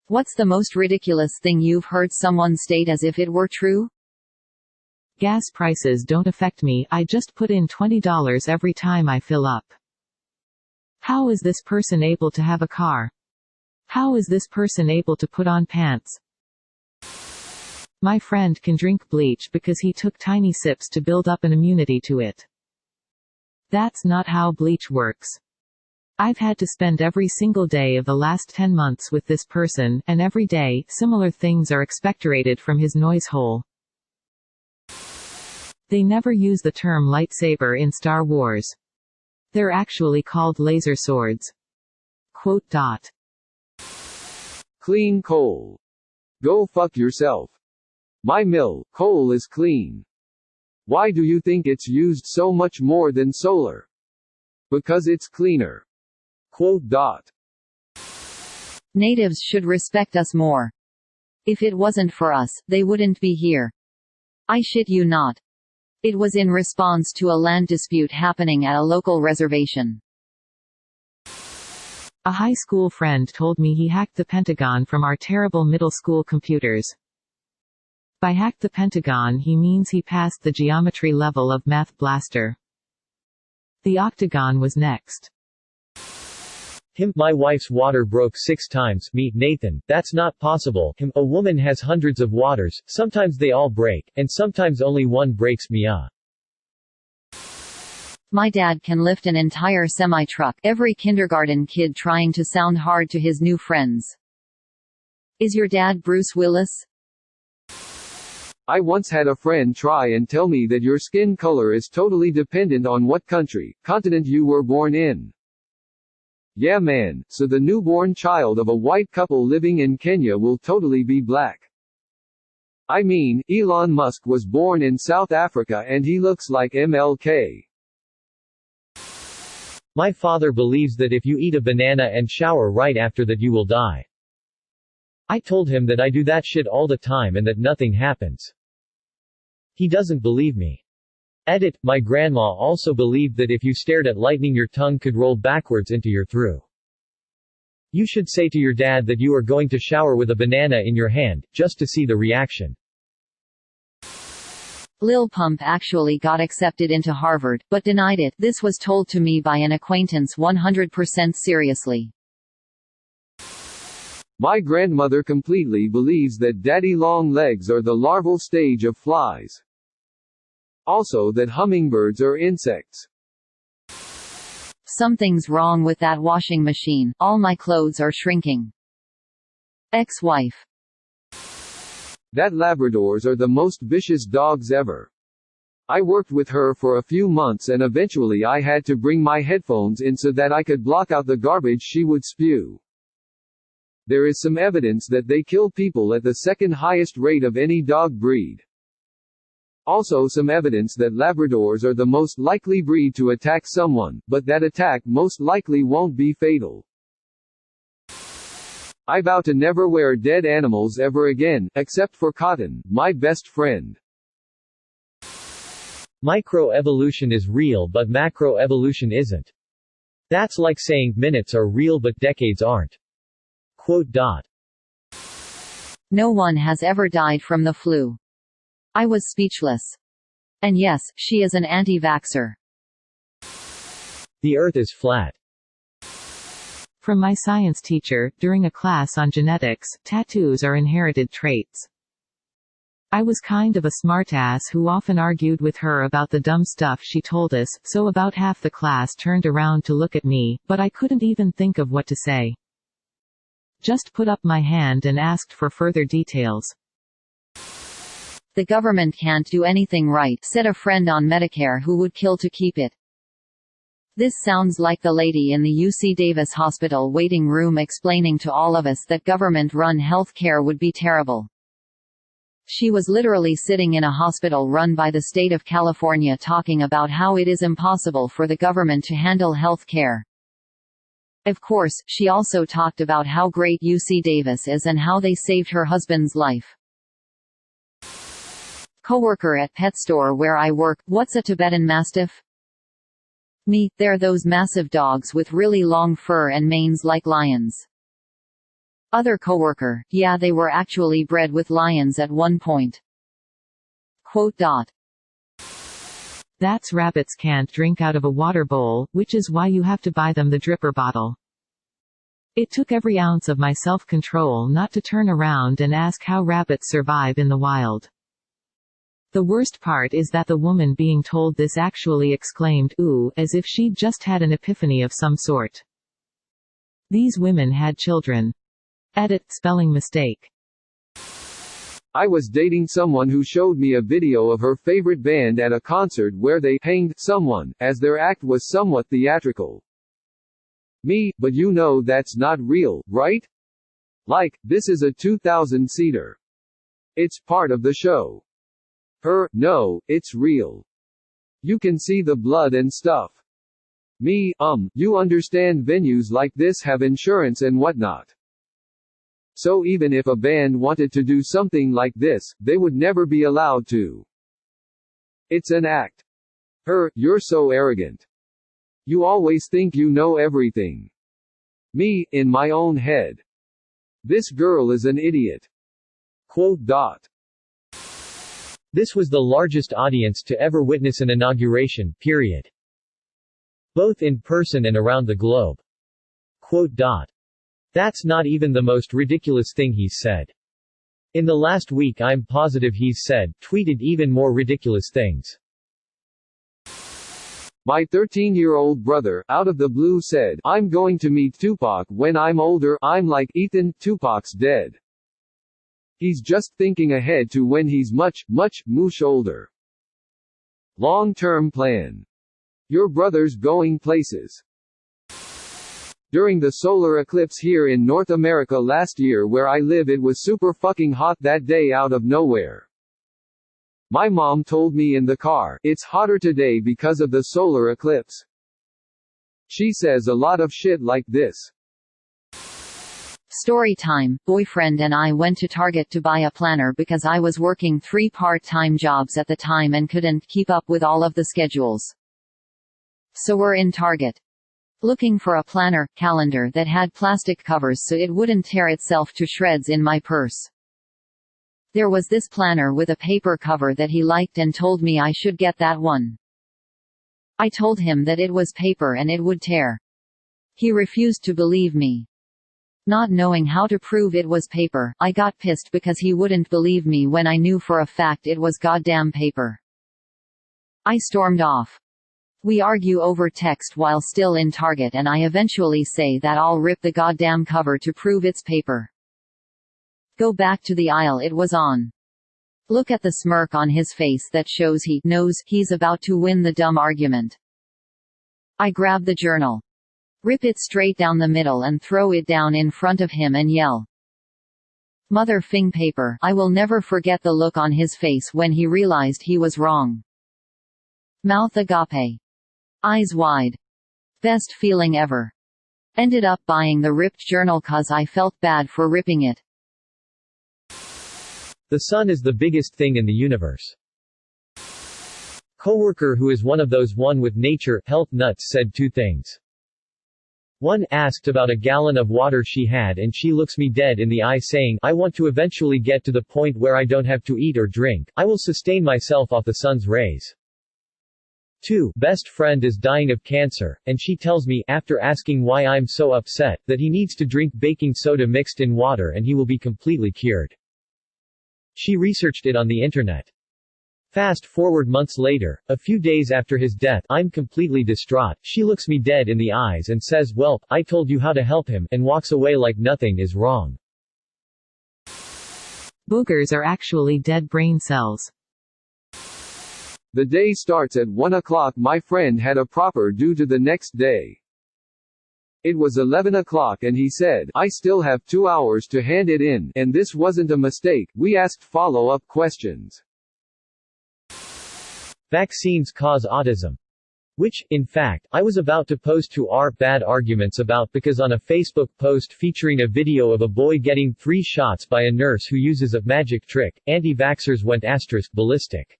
What's the most ridiculous thing you've heard someone state as if it were true? Gas prices don't affect me, I just put in $20 every time I fill up. How is this person able to have a car? How is this person able to put on pants? My friend can drink bleach because he took tiny sips to build up an immunity to it. That's not how bleach works. I've had to spend every single day of the last 10 months with this person, and every day, similar things are expectorated from his noise hole. They never use the term lightsaber in Star Wars. They're actually called laser swords. Quote. Clean coal. Go fuck yourself. My mill, coal is clean. Why do you think it's used so much more than solar? Because it's cleaner. Quote. Natives should respect us more. If it wasn't for us, they wouldn't be here. I shit you not. It was in response to a land dispute happening at a local reservation. A high school friend told me he hacked the Pentagon from our terrible middle school computers. By hacked the Pentagon he means he passed the geometry level of Math Blaster. The octagon was next. My wife's water broke 6 times. Me, Nathan, that's not possible. A woman has hundreds of waters, sometimes they all break, and sometimes only one breaks. My dad can lift an entire semi-truck, every kindergarten kid trying to sound hard to his new friends. Is your dad Bruce Willis? I once had a friend try and tell me that your skin color is totally dependent on what country, continent you were born in. Yeah man, so the newborn child of a white couple living in Kenya will totally be black. I mean, Elon Musk was born in South Africa and he looks like MLK. My father believes that if you eat a banana and shower right after that you will die. I told him that I do that shit all the time and that nothing happens. He doesn't believe me. Edit, my grandma also believed that if you stared at lightning your tongue could roll backwards into your through. You should say to your dad that you are going to shower with a banana in your hand, just to see the reaction. Lil Pump actually got accepted into Harvard, but denied it. This was told to me by an acquaintance 100% seriously. My grandmother completely believes that daddy long legs are the larval stage of flies. Also that hummingbirds are insects. Something's wrong with that washing machine, all my clothes are shrinking. Ex-wife. That Labradors are the most vicious dogs ever. I worked with her for a few months and eventually I had to bring my headphones in so that I could block out the garbage she would spew. There is some evidence that they kill people at the second highest rate of any dog breed. Also some evidence that Labradors are the most likely breed to attack someone, but that attack most likely won't be fatal. I vow to never wear dead animals ever again, except for Cotton, my best friend. Microevolution is real but macroevolution isn't. That's like saying minutes are real but decades aren't. Quote. No one has ever died from the flu. I was speechless. And yes, she is an anti-vaxxer. The Earth is flat. From my science teacher, during a class on genetics, tattoos are inherited traits. I was kind of a smartass who often argued with her about the dumb stuff she told us, so about half the class turned around to look at me, but I couldn't even think of what to say. Just put up my hand and asked for further details. The government can't do anything right, said a friend on Medicare who would kill to keep it. This sounds like the lady in the UC Davis hospital waiting room explaining to all of us that government-run health care would be terrible. She was literally sitting in a hospital run by the state of California talking about how it is impossible for the government to handle health care. Of course, she also talked about how great UC Davis is and how they saved her husband's life. Coworker at pet store where I work, what's a Tibetan Mastiff? Me, they're those massive dogs with really long fur and manes like lions. Other coworker, yeah, they were actually bred with lions at one point. Quote. That's rabbits can't drink out of a water bowl, which is why you have to buy them the dripper bottle. It took every ounce of my self-control not to turn around and ask how rabbits survive in the wild. The worst part is that the woman being told this actually exclaimed, "Ooh," as if she'd just had an epiphany of some sort. These women had children. Edit, spelling mistake. I was dating someone who showed me a video of her favorite band at a concert where they hanged someone, as their act was somewhat theatrical. Me, but you know that's not real, right? Like, this is a 2,000-seater. It's part of the show. Her, no, it's real. You can see the blood and stuff. Me, you understand venues like this have insurance and whatnot. So even if a band wanted to do something like this, they would never be allowed to. It's an act. Her, you're so arrogant. You always think you know everything. Me, in my own head. This girl is an idiot. Quote. This was the largest audience to ever witness an inauguration, period. Both in person and around the globe. Quote. That's not even the most ridiculous thing he's said. In the last week I'm positive he's said, tweeted even more ridiculous things. My 13-year-old brother, out of the blue said, "I'm going to meet Tupac when I'm older. I'm like, Ethan, Tupac's dead. He's just thinking ahead to when he's much older. Long-term plan. Your brother's going places." During the solar eclipse here in North America last year where I live, it was super fucking hot that day out of nowhere. My mom told me in the car, "It's hotter today because of the solar eclipse." She says a lot of shit like this. Story time. Boyfriend and I went to Target to buy a planner because I was working 3 part-time jobs at the time and couldn't keep up with all of the schedules. So we're in Target, looking for a planner, calendar that had plastic covers so it wouldn't tear itself to shreds in my purse. There was this planner with a paper cover that he liked and told me I should get that one. I told him that it was paper and it would tear. He refused to believe me. Not knowing how to prove it was paper, I got pissed because he wouldn't believe me when I knew for a fact it was goddamn paper. I stormed off. We argue over text while still in Target and I eventually say that I'll rip the goddamn cover to prove it's paper. Go back to the aisle it was on. Look at the smirk on his face that shows he knows he's about to win the dumb argument. I grab the journal, rip it straight down the middle and throw it down in front of him and yell, "Mother-fing paper." I will never forget the look on his face when he realized he was wrong. Mouth agape. Eyes wide. Best feeling ever. Ended up buying the ripped journal cause I felt bad for ripping it. The sun is the biggest thing in the universe. Coworker who is one of those one with nature health nuts said 2 things. One, asked about a gallon of water she had and she looks me dead in the eye saying, "I want to eventually get to the point where I don't have to eat or drink. I will sustain myself off the sun's rays." 2. Best friend is dying of cancer, and she tells me, after asking why I'm so upset, that he needs to drink baking soda mixed in water and he will be completely cured. She researched it on the internet. Fast forward months later, a few days after his death, I'm completely distraught. She looks me dead in the eyes and says, "Well, I told you how to help him," and walks away like nothing is wrong. Boogers are actually dead brain cells. The day starts at 1 o'clock. My friend had a proper due to the next day. It was 11 o'clock and he said, "I still have 2 hours to hand it in," and this wasn't a mistake. We asked follow-up questions. Vaccines cause autism. Which, in fact, I was about to post to our bad arguments about because on a Facebook post featuring a video of a boy getting 3 shots by a nurse who uses a magic trick, anti-vaxxers went *ballistic.